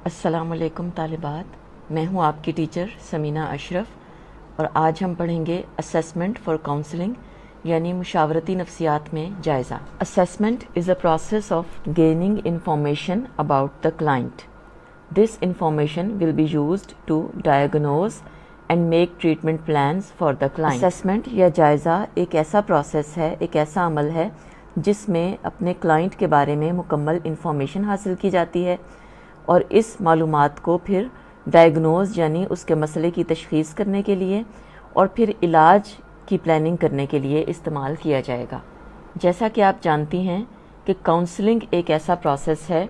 السلام علیکم طالبات، میں ہوں آپ کی ٹیچر سمینہ اشرف، اور آج ہم پڑھیں گے اسیسمنٹ فار کاؤنسلنگ یعنی مشاورتی نفسیات میں جائزہ۔ Assessment is a process of gaining information about the client. This information will be used to diagnose and make treatment plans for the client. Assessment یا جائزہ ایک ایسا پروسیس ہے، ایک ایسا عمل ہے جس میں اپنے کلائنٹ کے بارے میں مکمل انفارمیشن حاصل کی جاتی ہے اور اس معلومات کو پھر ڈائگنوز یعنی اس کے مسئلے کی تشخیص کرنے کے لیے اور پھر علاج کی پلاننگ کرنے کے لیے استعمال کیا جائے گا۔ جیسا کہ آپ جانتی ہیں کہ کاؤنسلنگ ایک ایسا پروسیس ہے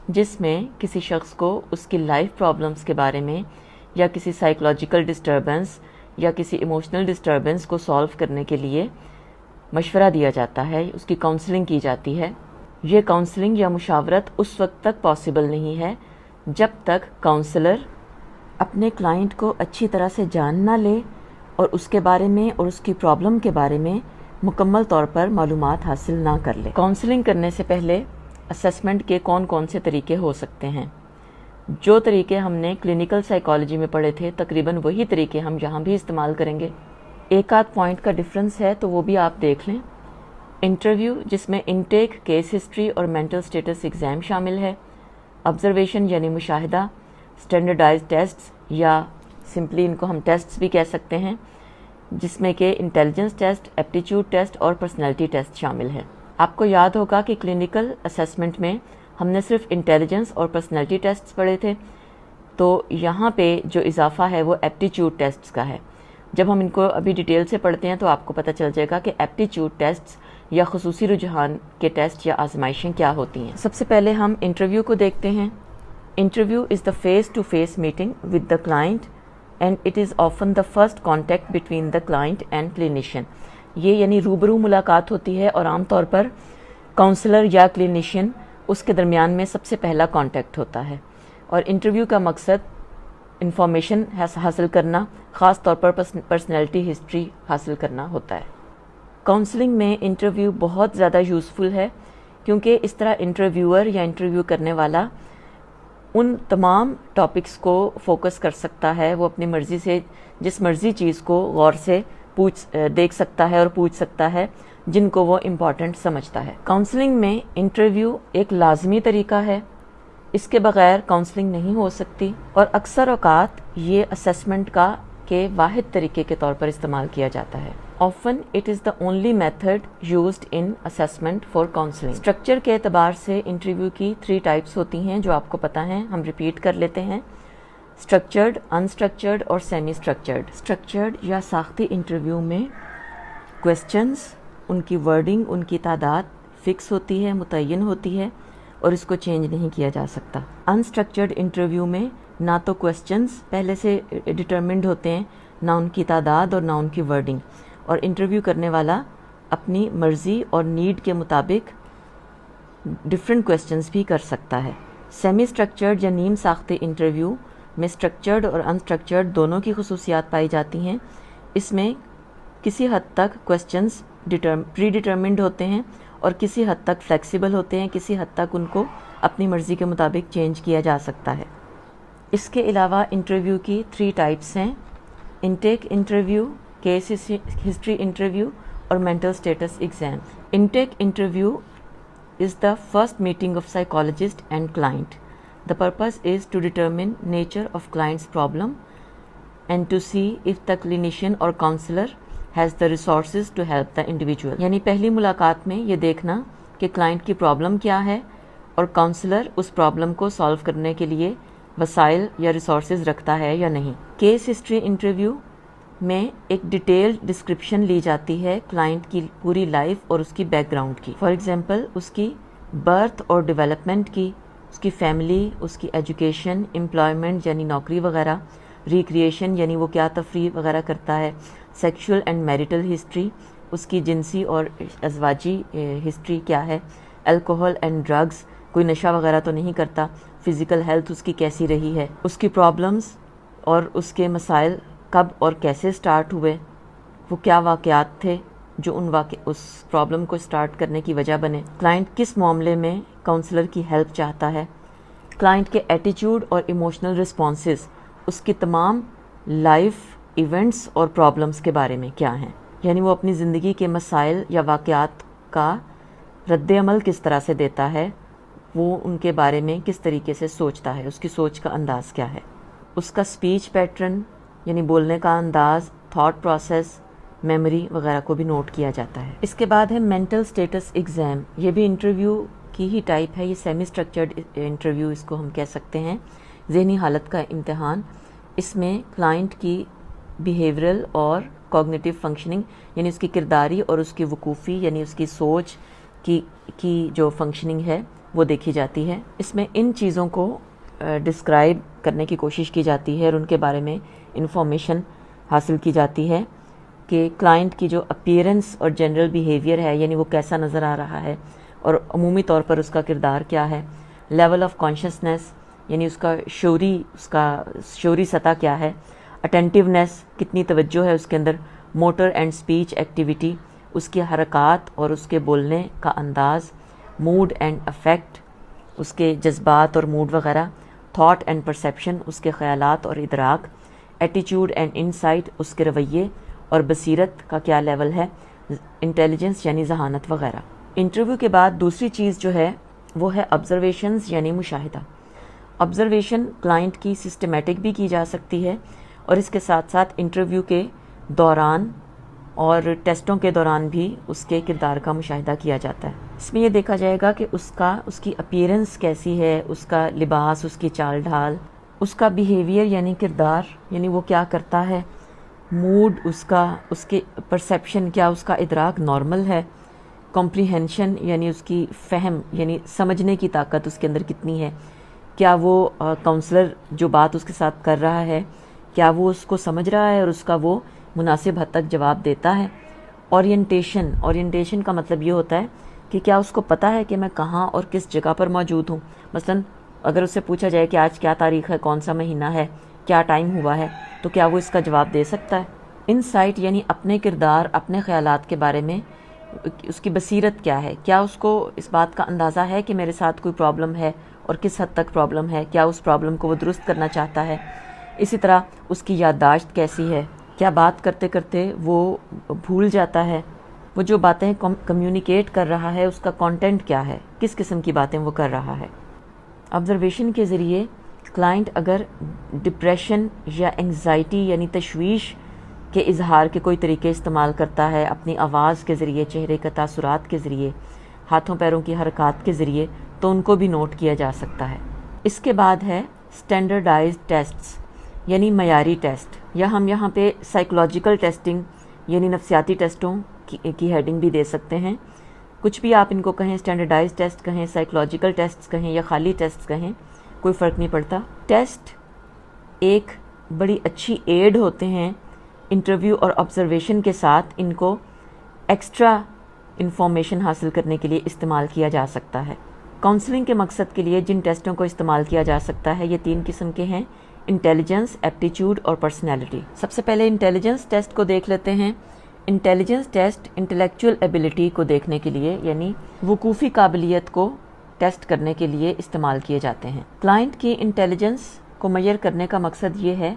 جس میں کسی شخص کو اس کی لائف پرابلمس کے بارے میں یا کسی سائیکولوجیکل ڈسٹربنس یا کسی ایموشنل ڈسٹربنس کو سالو کرنے کے لیے مشورہ دیا جاتا ہے، اس کی کاؤنسلنگ کی جاتی ہے۔ یہ کاؤنسلنگ یا مشاورت اس وقت تک پاسبل نہیں ہے جب تک کاؤنسلر اپنے کلائنٹ کو اچھی طرح سے جان نہ لے اور اس کے بارے میں اور اس کی پرابلم کے بارے میں مکمل طور پر معلومات حاصل نہ کر لے۔ کاؤنسلنگ کرنے سے پہلے اسیسمنٹ کے کون کون سے طریقے ہو سکتے ہیں؟ جو طریقے ہم نے کلینکل سائیکالوجی میں پڑھے تھے تقریباً وہی طریقے ہم یہاں بھی استعمال کریں گے۔ ایک آدھ پوائنٹ کا ڈفرنس ہے تو وہ بھی آپ دیکھ لیں۔ انٹرویو، جس میں انٹیک، کیس ہسٹری اور مینٹل سٹیٹس ایگزام شامل ہے۔ آبزرویشن یعنی مشاہدہ، اسٹینڈرڈائز ٹیسٹس یا سمپلی ان کو ہم ٹیسٹس بھی کہہ سکتے ہیں، جس میں کہ انٹیلیجنس ٹیسٹ، ایپٹیچیوڈ ٹیسٹ اور پرسنالٹی ٹیسٹ شامل ہے۔ آپ کو یاد ہوگا کہ کلینکل اسیسمنٹ میں ہم نے صرف انٹیلیجنس اور پرسنالٹی ٹیسٹس پڑھے تھے، تو یہاں پہ جو اضافہ ہے وہ ایپٹیچیوڈ ٹیسٹس کا ہے۔ جب ہم ان کو ابھی ڈیٹیل سے پڑھتے ہیں تو آپ کو پتہ چل جائے گا کہ ایپٹیچیوڈ ٹیسٹس یا خصوصی رجحان کے ٹیسٹ یا آزمائشیں کیا ہوتی ہیں۔ سب سے پہلے ہم انٹرویو کو دیکھتے ہیں۔ Interview is the face to face meeting with the client and it is often the first contact between the client and clinician. یہ یعنی روبرو ملاقات ہوتی ہے اور عام طور پر کاؤنسلر یا کلینیشین اس کے درمیان میں سب سے پہلا کانٹیکٹ ہوتا ہے، اور انٹرویو کا مقصد انفارمیشن حاصل کرنا، خاص طور پر پرسنالٹی ہسٹری حاصل کرنا ہوتا ہے۔ کاؤنسلنگ میں انٹرویو بہت زیادہ یوزفل ہے کیونکہ اس طرح انٹرویور یا انٹرویو کرنے والا ان تمام ٹاپکس کو فوکس کر سکتا ہے، وہ اپنی مرضی سے جس مرضی چیز کو غور سے دیکھ سکتا ہے اور پوچھ سکتا ہے جن کو وہ امپورٹنٹ سمجھتا ہے۔ کاؤنسلنگ میں انٹرویو ایک لازمی طریقہ ہے، اس کے بغیر کاؤنسلنگ نہیں ہو سکتی، اور اکثر اوقات یہ اسیسمنٹ کا کے واحد طریقے کے طور پر استعمال کیا جاتا ہے۔ Often it is the only method used in assessment for counseling۔ Structure کے اعتبار سے انٹرویو کی 3 ٹائپس ہوتی ہیں جو آپ کو پتہ ہیں، ہم ریپیٹ کر لیتے ہیں۔ اسٹرکچرڈ، انسٹرکچرڈ اور سیمی اسٹرکچرڈ۔ اسٹرکچرڈ یا ساختی انٹرویو میں کویسچنز، ان کی ورڈنگ، ان کی تعداد فکس ہوتی ہے، متعین ہوتی ہے اور اس کو چینج نہیں کیا جا سکتا۔ انسٹرکچرڈ انٹرویو میں نہ تو کویسچنز پہلے سے ڈٹرمنڈ ہوتے ہیں، نہ ان کی تعداد اور نہ ان کی ورڈنگ، اور انٹرویو کرنے والا اپنی مرضی اور نیڈ کے مطابق ڈفرینٹ کویسچنز بھی کر سکتا ہے۔ سیمی اسٹرکچرڈ یا نیم ساختے انٹرویو میں اسٹرکچرڈ اور انسٹرکچرڈ دونوں کی خصوصیات پائی جاتی ہیں۔ اس میں کسی حد تک کویسچنز پری ڈٹرمنڈ ہوتے ہیں اور کسی حد تک فلیکسیبل ہوتے ہیں، کسی حد تک ان کو اپنی مرضی کے مطابق چینج کیا جا سکتا ہے۔ اس کے علاوہ انٹرویو کی 3 ٹائپس ہیں: intake interview, case history interview اور mental status exam. Intake interview is the first meeting of psychologist and client. The purpose is to determine nature of client's problem and to see if the clinician or counselor has the resources to help the individual. یعنی پہلی ملاقات میں یہ دیکھنا کہ client کی problem کیا ہے اور کاؤنسلر اس پرابلم کو سالو کرنے کے لیے وسائل یا ریسورسز رکھتا ہے یا نہیں۔ کیس ہسٹری انٹرویو میں ایک ڈیٹیلڈ ڈسکرپشن لی جاتی ہے کلائنٹ کی پوری لائف اور اس کی بیک گراؤنڈ کی۔ فار ایگزامپل اس کی برتھ اور ڈیولپمنٹ کی، اس کی فیملی، اس کی ایجوکیشن، امپلائمنٹ یعنی نوکری وغیرہ، ریکریشن یعنی وہ کیا تفریح وغیرہ کرتا ہے، سیکشول اینڈ میریٹل ہسٹری، اس کی جنسی اور ازواجی ہسٹری کیا ہے، الکوہل اینڈ ڈرگز، کوئی نشہ وغیرہ تو نہیں کرتا، فزیکل ہیلتھ اس کی کیسی رہی ہے، اس کی پرابلمز اور اس کے مسائل کب اور کیسے سٹارٹ ہوئے، وہ کیا واقعات تھے جو اس پرابلم کو سٹارٹ کرنے کی وجہ بنے، کلائنٹ کس معاملے میں کاؤنسلر کی ہیلپ چاہتا ہے، کلائنٹ کے ایٹیچیوڈ اور ایموشنل رسپانسز اس کی تمام لائف ایونٹس اور پرابلمس کے بارے میں کیا ہیں، یعنی وہ اپنی زندگی کے مسائل یا واقعات کا رد عمل کس طرح سے دیتا ہے، وہ ان کے بارے میں کس طریقے سے سوچتا ہے، اس کی سوچ کا انداز کیا ہے، اس کا اسپیچ پیٹرن یعنی بولنے کا انداز، تھاٹ پروسیس، میموری وغیرہ کو بھی نوٹ کیا جاتا ہے۔ اس کے بعد ہے مینٹل اسٹیٹس ایگزام، یہ بھی انٹرویو کی ہی ٹائپ ہے، یہ سیمی اسٹرکچرڈ انٹرویو اس کو ہم کہہ سکتے ہیں، ذہنی حالت کا امتحان۔ اس میں کلائنٹ کی بیہیورل اور کوگنیٹیو فنکشننگ یعنی اس کی کرداری اور اس کی وقوفی یعنی اس کی سوچ کی جو فنکشننگ ہے وہ دیکھی جاتی ہے۔ اس میں ان چیزوں کو ڈسکرائب کرنے کی کوشش کی جاتی ہے اور ان کے بارے میں انفارمیشن حاصل کی جاتی ہے کہ کلائنٹ کی جو اپیئرنس اور جنرل بیہیویئر ہے یعنی وہ کیسا نظر آ رہا ہے اور عمومی طور پر اس کا کردار کیا ہے، لیول آف کانشیسنس یعنی اس کا شعوری سطح کیا ہے، اٹینٹیونیس کتنی توجہ ہے اس کے اندر، موٹر اینڈ اسپیچ ایکٹیویٹی اس کی حرکات اور اس کے بولنے کا انداز، موڈ اینڈ افیکٹ اس کے جذبات اور موڈ وغیرہ، تھاٹ اینڈ پرسیپشن اس کے خیالات اور ادراک، ایٹیچیوڈ اینڈ انسائٹ اس کے رویے اور بصیرت کا کیا لیول ہے، انٹیلیجنس یعنی ذہانت وغیرہ۔ انٹرویو کے بعد دوسری چیز جو ہے وہ ہے آبزرویشنز یعنی مشاہدہ۔ آبزرویشن کلائنٹ کی سسٹمیٹک بھی کی جا سکتی ہے اور اس کے ساتھ ساتھ انٹرویو کے دوران اور ٹیسٹوں کے دوران بھی اس کے کردار کا مشاہدہ کیا جاتا ہے۔ اس میں یہ دیکھا جائے گا کہ اس کی اپیئرنس کیسی ہے، اس کا لباس، اس کی چال ڈھال، اس کا بیہیویئر یعنی کردار یعنی وہ کیا کرتا ہے، موڈ اس کے پرسیپشن کیا اس کا ادراک نارمل ہے، کمپریہنشن یعنی اس کی فہم یعنی سمجھنے کی طاقت اس کے اندر کتنی ہے، کیا وہ کاؤنسلر جو بات اس کے ساتھ کر رہا ہے کیا وہ اس کو سمجھ رہا ہے اور اس کا وہ مناسب حد تک جواب دیتا ہے۔ اورینٹیشن کا مطلب یہ ہوتا ہے کہ کیا اس کو پتہ ہے کہ میں کہاں اور کس جگہ پر موجود ہوں، مثلا اگر اس سے پوچھا جائے کہ آج کیا تاریخ ہے، کون سا مہینہ ہے، کیا ٹائم ہوا ہے، تو کیا وہ اس کا جواب دے سکتا ہے۔ انسائٹ یعنی اپنے کردار، اپنے خیالات کے بارے میں اس کی بصیرت کیا ہے، کیا اس کو اس بات کا اندازہ ہے کہ میرے ساتھ کوئی پرابلم ہے اور کس حد تک پرابلم ہے، کیا اس پرابلم کو وہ درست کرنا چاہتا ہے۔ اسی طرح اس کی یادداشت کیسی ہے، کیا بات کرتے کرتے وہ بھول جاتا ہے، وہ جو باتیں کمیونیکیٹ کر رہا ہے اس کا کانٹینٹ کیا ہے، کس قسم کی باتیں وہ کر رہا ہے۔ آبزرویشن کے ذریعے کلائنٹ اگر ڈپریشن یا انگزائٹی یعنی تشویش کے اظہار کے کوئی طریقے استعمال کرتا ہے، اپنی آواز کے ذریعے، چہرے کے تاثرات کے ذریعے، ہاتھوں پیروں کی حرکات کے ذریعے، تو ان کو بھی نوٹ کیا جا سکتا ہے۔ اس کے بعد ہے اسٹینڈرڈائزڈ ٹیسٹس یعنی معیاری ٹیسٹ، یا ہم یہاں پہ سائیکولوجیکل ٹیسٹنگ یعنی نفسیاتی ٹیسٹوں کی ہیڈنگ بھی دے سکتے ہیں، کچھ بھی آپ ان کو کہیں، اسٹینڈرڈائزڈ ٹیسٹ کہیں، سائیکولوجیکل ٹیسٹ کہیں یا خالی ٹیسٹ کہیں، کوئی فرق نہیں پڑتا۔ ٹیسٹ ایک بڑی اچھی ایڈ ہوتے ہیں انٹرویو اور آبزرویشن کے ساتھ، ان کو ایکسٹرا انفارمیشن حاصل کرنے کے لیے استعمال کیا جا سکتا ہے۔ کاؤنسلنگ کے مقصد کے لیے جن ٹیسٹوں کو استعمال کیا جا سکتا ہے یہ 3 قسم کے ہیں، انٹیلیجنس، ایپٹیچیوڈ اور پرسنالٹی۔ سب سے پہلے انٹیلیجنس ٹیسٹ کو دیکھ لیتے ہیں۔ انٹیلیجنس ٹیسٹ انٹلیکچوئل ایبیلٹی کو دیکھنے کے لیے یعنی وقوفی قابلیت کو ٹیسٹ کرنے کے لیے استعمال کیے جاتے ہیں۔ کلائنٹ کی انٹیلیجنس کو میئر کرنے کا مقصد یہ ہے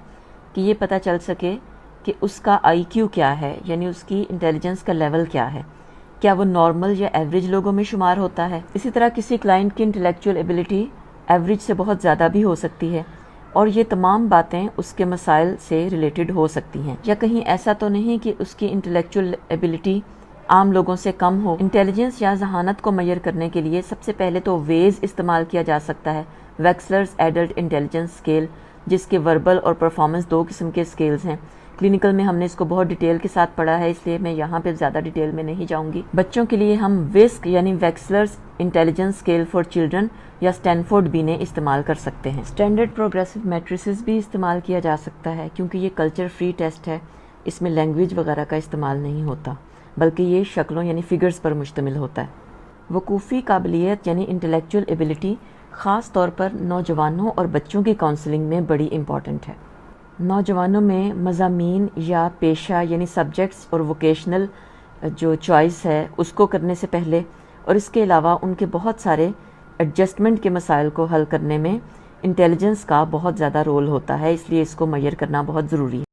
کہ یہ پتہ چل سکے کہ اس کا آئی کیو کیا ہے، یعنی اس کی انٹیلیجنس کا لیول کیا ہے، کیا وہ نارمل یا ایوریج لوگوں میں شمار ہوتا ہے۔ اسی طرح کسی کلائنٹ کی انٹلیکچوئل ایبیلٹی ایوریج سے بہت زیادہ بھی ہو سکتی ہے، اور یہ تمام باتیں اس کے مسائل سے ریلیٹڈ ہو سکتی ہیں، یا کہیں ایسا تو نہیں کہ اس کی انٹلیکچوئل ایبیلٹی عام لوگوں سے کم ہو۔ انٹیلیجنس یا ذہانت کو میئر کرنے کے لیے سب سے پہلے تو ویز استعمال کیا جا سکتا ہے، ویکسلرز ایڈلٹ انٹیلیجنس اسکیل، جس کے وربل اور پرفارمنس 2 قسم کے اسکیلز ہیں۔ کلینکل میں ہم نے اس کو بہت ڈیٹیل کے ساتھ پڑھا ہے، اس لیے میں یہاں پہ زیادہ ڈیٹیل میں نہیں جاؤں گی۔ بچوں کے لیے ہم ویسک یعنی ویکسلرز انٹیلیجنس اسکیل فار چلڈرن یا اسٹینفورڈ بینے استعمال کر سکتے ہیں۔ اسٹینڈرڈ پروگریسو میٹریسز بھی استعمال کیا جا سکتا ہے، کیونکہ یہ کلچر فری ٹیسٹ ہے، اس میں لینگویج وغیرہ کا استعمال نہیں ہوتا، بلکہ یہ شکلوں یعنی فگرز پر مشتمل ہوتا ہے۔ وقوفی قابلیت یعنی انٹلیکچوئل ایبیلٹی خاص طور پر نوجوانوں اور بچوں کی کاؤنسلنگ میں بڑی امپورٹنٹ ہے۔ نوجوانوں میں مضامین یا پیشہ یعنی سبجیکٹس اور ووکیشنل جو چوائس ہے اس کو کرنے سے پہلے اور اس کے علاوہ ان کے بہت سارے ایڈجسٹمنٹ کے مسائل کو حل کرنے میں انٹیلیجنس کا بہت زیادہ رول ہوتا ہے، اس لیے اس کو میئر کرنا بہت ضروری ہے۔